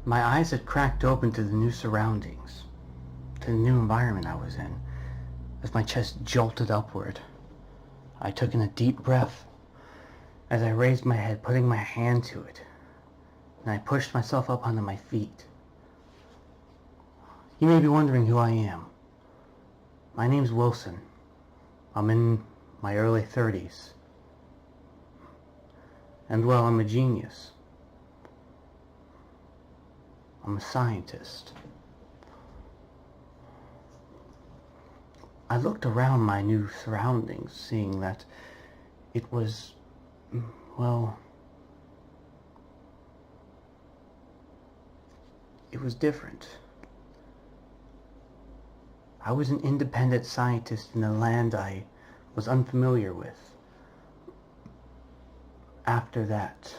My eyes had cracked open to the new surroundings, to the new environment I was in. As my chest jolted upward, I took in a deep breath. As I raised my head, putting my hand to it, and I pushed myself up onto my feet. You may be wondering who I am. My name's Wilson. I'm in my early 30s. And well, I'm a genius. I'm a scientist. I looked around my new surroundings, seeing that it was, well, it was different. I was an independent scientist in a land I was unfamiliar with. After that,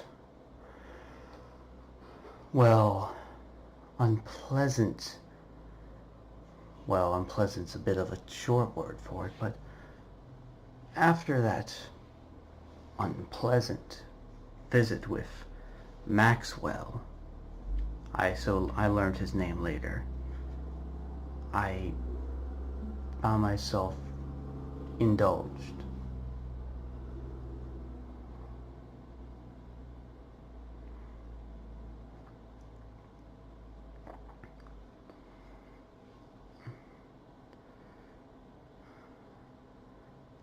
well, unpleasant's a bit of a short word for it, but after that unpleasant visit with Maxwell, I learned his name later, I found myself indulged.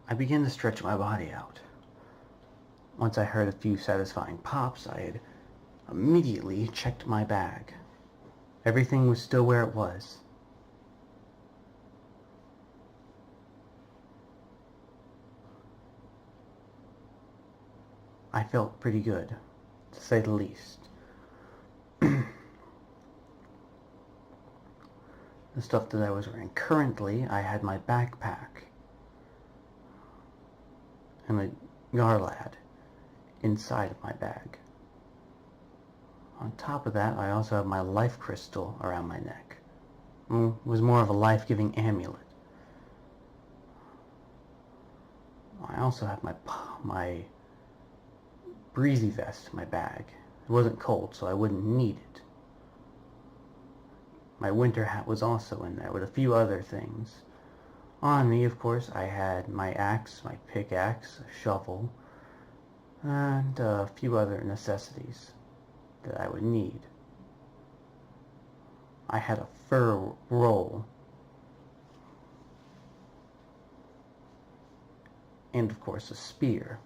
I began to stretch my body out. Once I heard a few satisfying pops, I had immediately checked my bag. Everything was still where it was. I felt pretty good, to say the least. The stuff that I was wearing currently, I had my backpack and a Garlad inside of my bag. On top of that, I also have my life crystal around my neck. It was more of a life-giving amulet. I also have my breezy vest in my bag. It wasn't cold, so I wouldn't need it. My winter hat was also in there with a few other things. On me, of course, I had my axe, my pickaxe, a shovel, and a few other necessities that I would need. I had a fur roll, and of course a spear.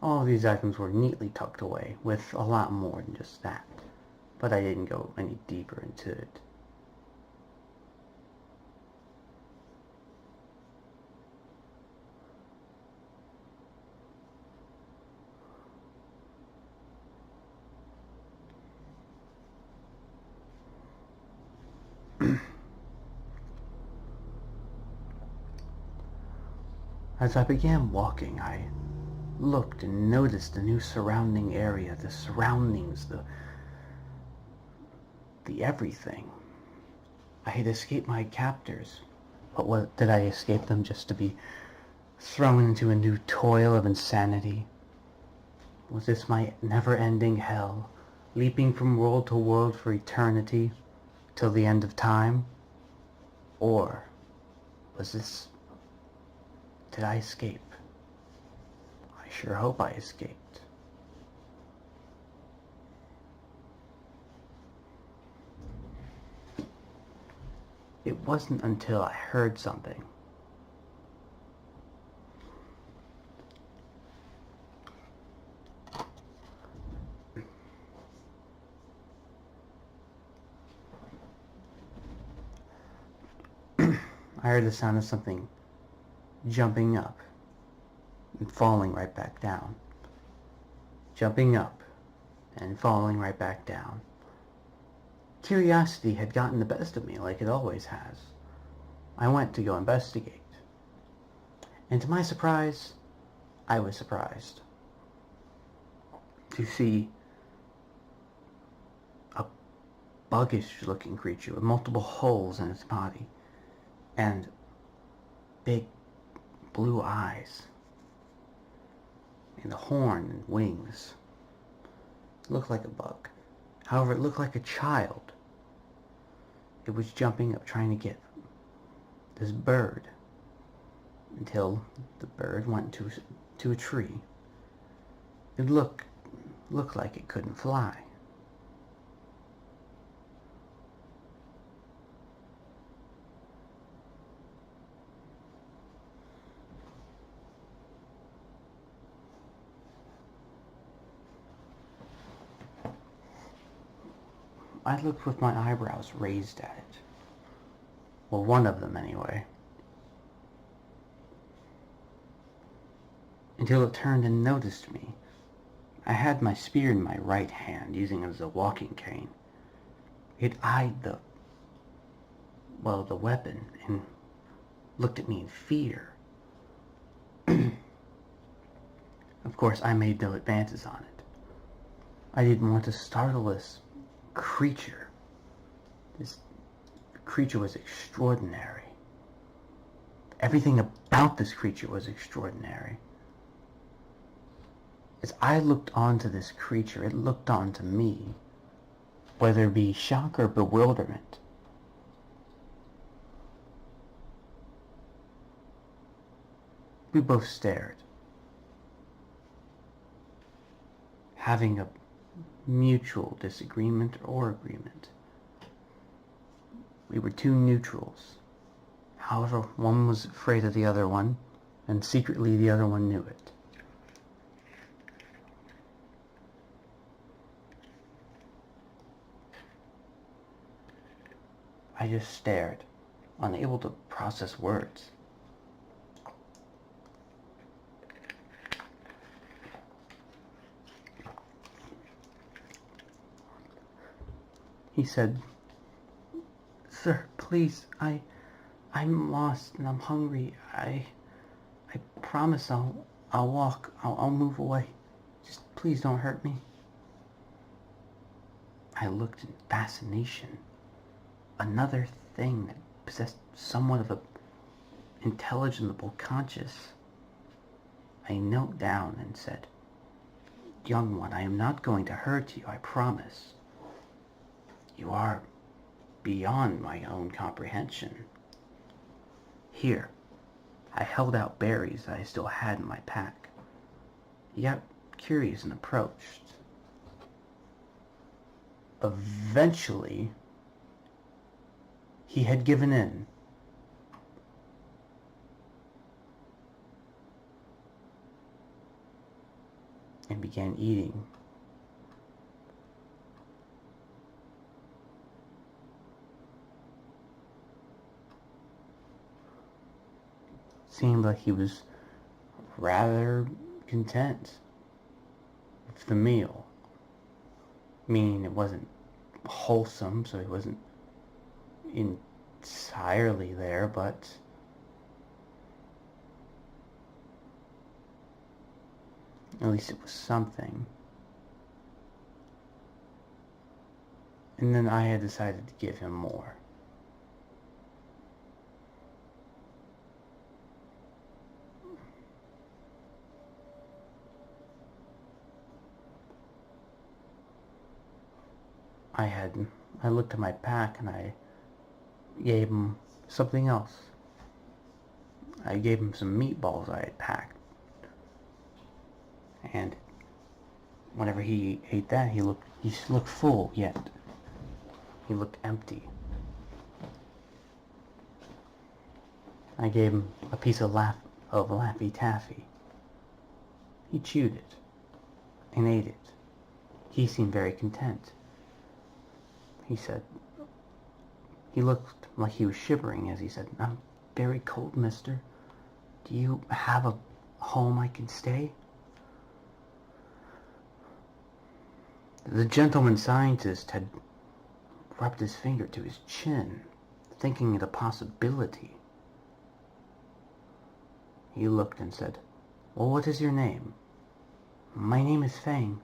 All of these items were neatly tucked away, with a lot more than just that, but I didn't go any deeper into it. As I began walking, I looked and noticed the new surrounding area, the surroundings, the everything. I had escaped my captors, but what did I escape them just to be thrown into a new toil of insanity? Was this my never-ending hell, leaping from world to world for eternity, till the end of time? Or did I escape? I sure hope I escaped. It wasn't until I heard something. I heard the sound of something jumping up and falling right back down. Jumping up and falling right back down. Curiosity had gotten the best of me, like it always has. I went to go investigate. And to my surprise, I was surprised to see a buggish-looking creature with multiple holes in its body and big blue eyes and a horn and wings. It looked like a bug. However, it looked like a child. It was jumping up trying to get this bird until the bird went to a tree. It looked like it couldn't fly. I looked with my eyebrows raised at it. Well, one of them anyway. Until it turned and noticed me. I had my spear in my right hand, using it as a walking cane. It eyed the weapon, and looked at me in fear. Of course, I made no advances on it. I didn't want to startle this creature. This creature was extraordinary. Everything about this creature was extraordinary. As I looked onto this creature, it looked onto me, whether it be shock or bewilderment. We both stared, having a mutual disagreement or agreement. We were two neutrals. However, one was afraid of the other one, and secretly the other one knew it. I just stared, unable to process words. He said, "Sir, please, I'm lost and I'm hungry. I promise I'll walk. I'll move away. Just please don't hurt me." I looked in fascination. Another thing that possessed somewhat of a intelligible conscience. I knelt down and said, "Young one, I am not going to hurt you, I promise. You are beyond my own comprehension. Here." I held out berries that I still had in my pack. He got curious and approached. Eventually, he had given in. And began eating. Seemed like he was rather content with the meal. Meaning it wasn't wholesome, so he wasn't entirely there, but at least it was something. And then I had decided to give him more. I looked at my pack and I gave him something else. I gave him some meatballs I had packed. And whenever he ate that, he looked full, yet he looked empty. I gave him a piece of Laffy Taffy. He chewed it and ate it. He seemed very content. He said, he looked like he was shivering as he said, "I'm very cold, mister. Do you have a home I can stay?" The gentleman scientist had rubbed his finger to his chin, thinking it a possibility. He looked and said, "Well, what is your name?" "My name is Fang."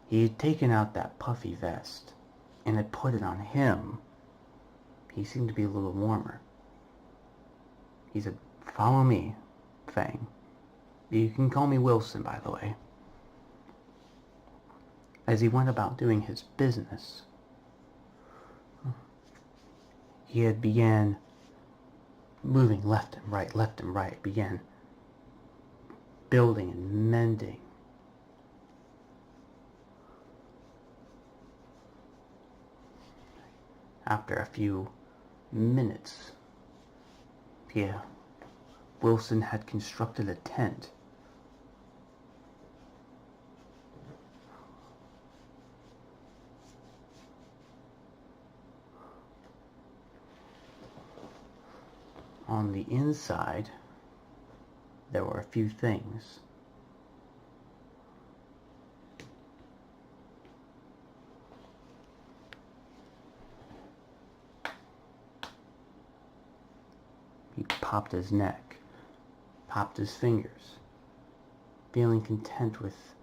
He had taken out that puffy vest and had put it on him. He seemed to be a little warmer. He said, "Follow me, Fang." You can call me Wilson, by the way. As he went about doing his business, he had began moving left and right, began building and mending. After a few minutes, Wilson had constructed a tent. On the inside, there were a few things. He popped his neck, popped his fingers, feeling content with,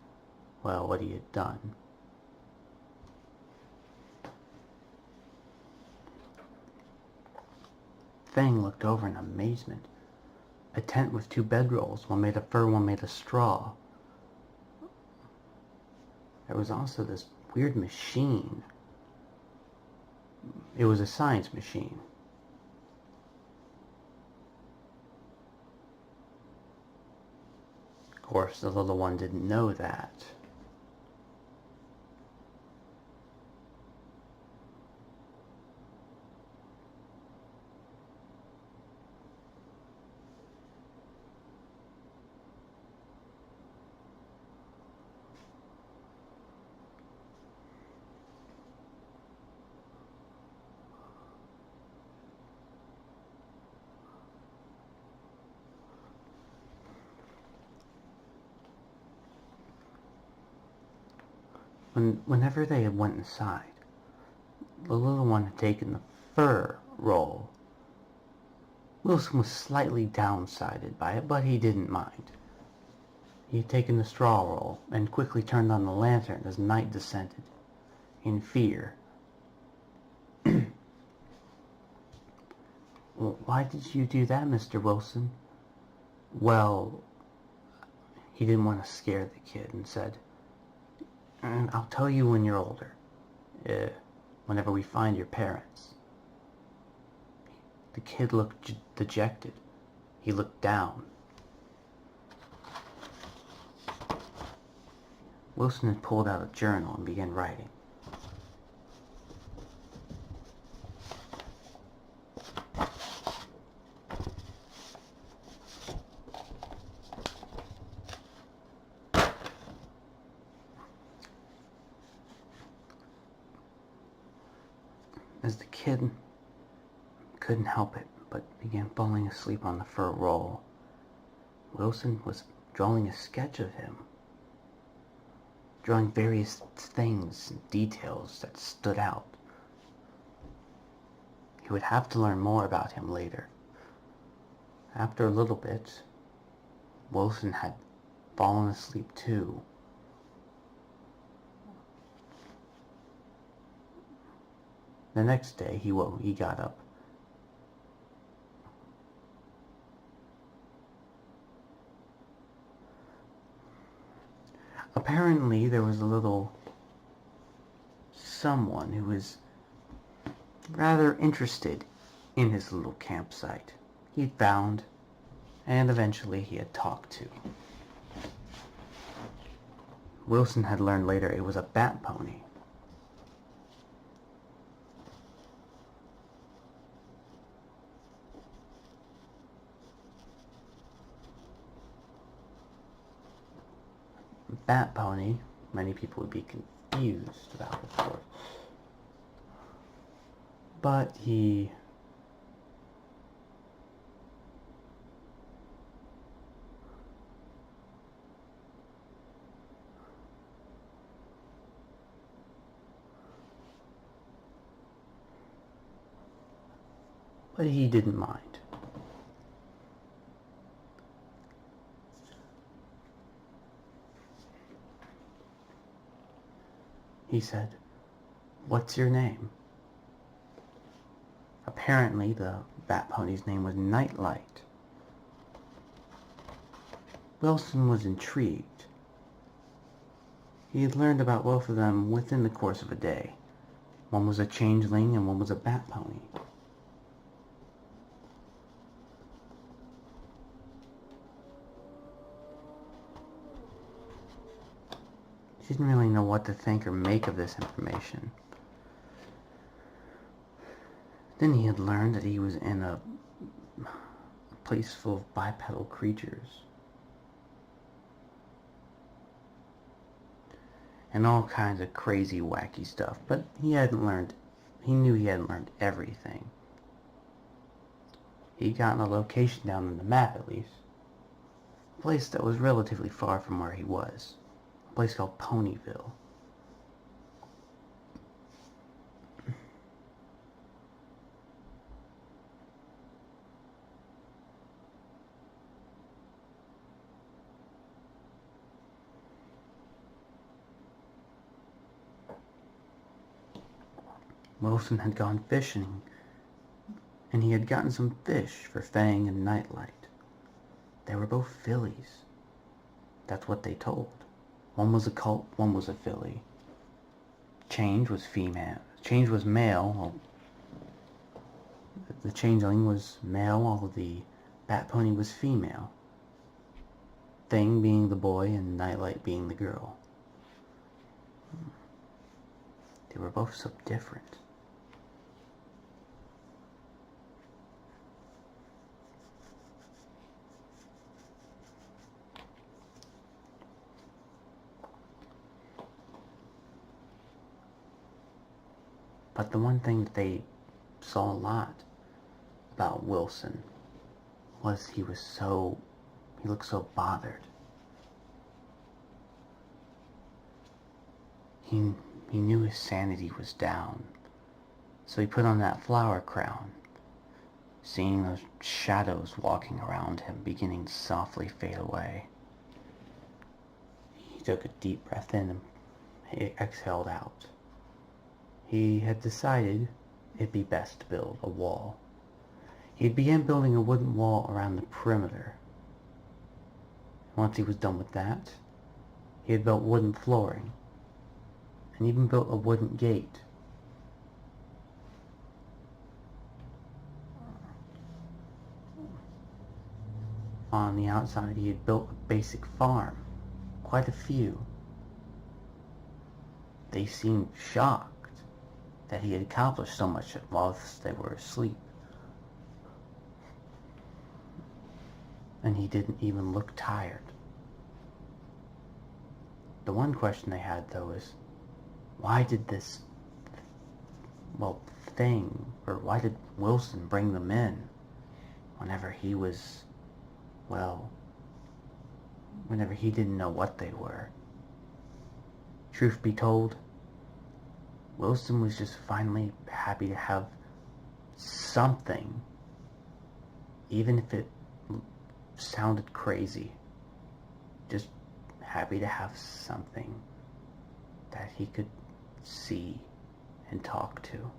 well, what he had done. Fang looked over in amazement. A tent with 2 bedrolls, one made of fur, one made of straw. There was also this weird machine. It was a science machine. Of course, the little one didn't know that. Whenever they had went inside, the little one had taken the fur roll. Wilson was slightly downsided by it, but he didn't mind. He had taken the straw roll and quickly turned on the lantern as night descended, in fear. Well, why did you do that, Mr. Wilson? Well, he didn't want to scare the kid and said, I'll tell you when you're older, whenever we find your parents. The kid looked dejected. He looked down. Wilson had pulled out a journal and began writing. As the kid couldn't help it but began falling asleep on the fur roll, Wilson was drawing a sketch of him, drawing various things and details that stood out. He would have to learn more about him later. After a little bit, Wilson had fallen asleep too. The next day, he got up. Apparently, there was a little someone who was rather interested in his little campsite. He'd found, and eventually he had talked to. Wilson had learned later it was a bat pony. Bat pony, many people would be confused about, of course. But he didn't mind. He said, "What's your name?" Apparently, the bat pony's name was Nightlight. Wilson was intrigued. He had learned about both of them within the course of a day. One was a changeling and one was a bat pony. He didn't really know what to think or make of this information. Then he had learned that he was in a place full of bipedal creatures. And all kinds of crazy, wacky stuff. But he knew he hadn't learned everything. He'd gotten a location down on the map, at least. A place that was relatively far from where he was. A place called Ponyville. Wilson had gone fishing, and he had gotten some fish for Fang and Nightlight. They were both fillies. That's what they told. One was a colt, one was a filly. Change was female. Change was male. Well, the changeling was male, while the bat pony was female. Fang being the boy and Nightlight being the girl. They were both so different. But the one thing that they saw a lot about Wilson was he looked so bothered. He knew his sanity was down, so he put on that flower crown, seeing those shadows walking around him beginning to softly fade away. He took a deep breath in and he exhaled out. He had decided it'd be best to build a wall. He began building a wooden wall around the perimeter. Once he was done with that, he had built wooden flooring, and even built a wooden gate. On the outside, he had built a basic farm, quite a few. They seemed shocked that he had accomplished so much whilst they were asleep. And he didn't even look tired. The one question they had, though, is why did why did Wilson bring them in whenever he didn't know what they were? Truth be told, Wilson was just finally happy to have something, even if it sounded crazy. Just happy to have something that he could see and talk to.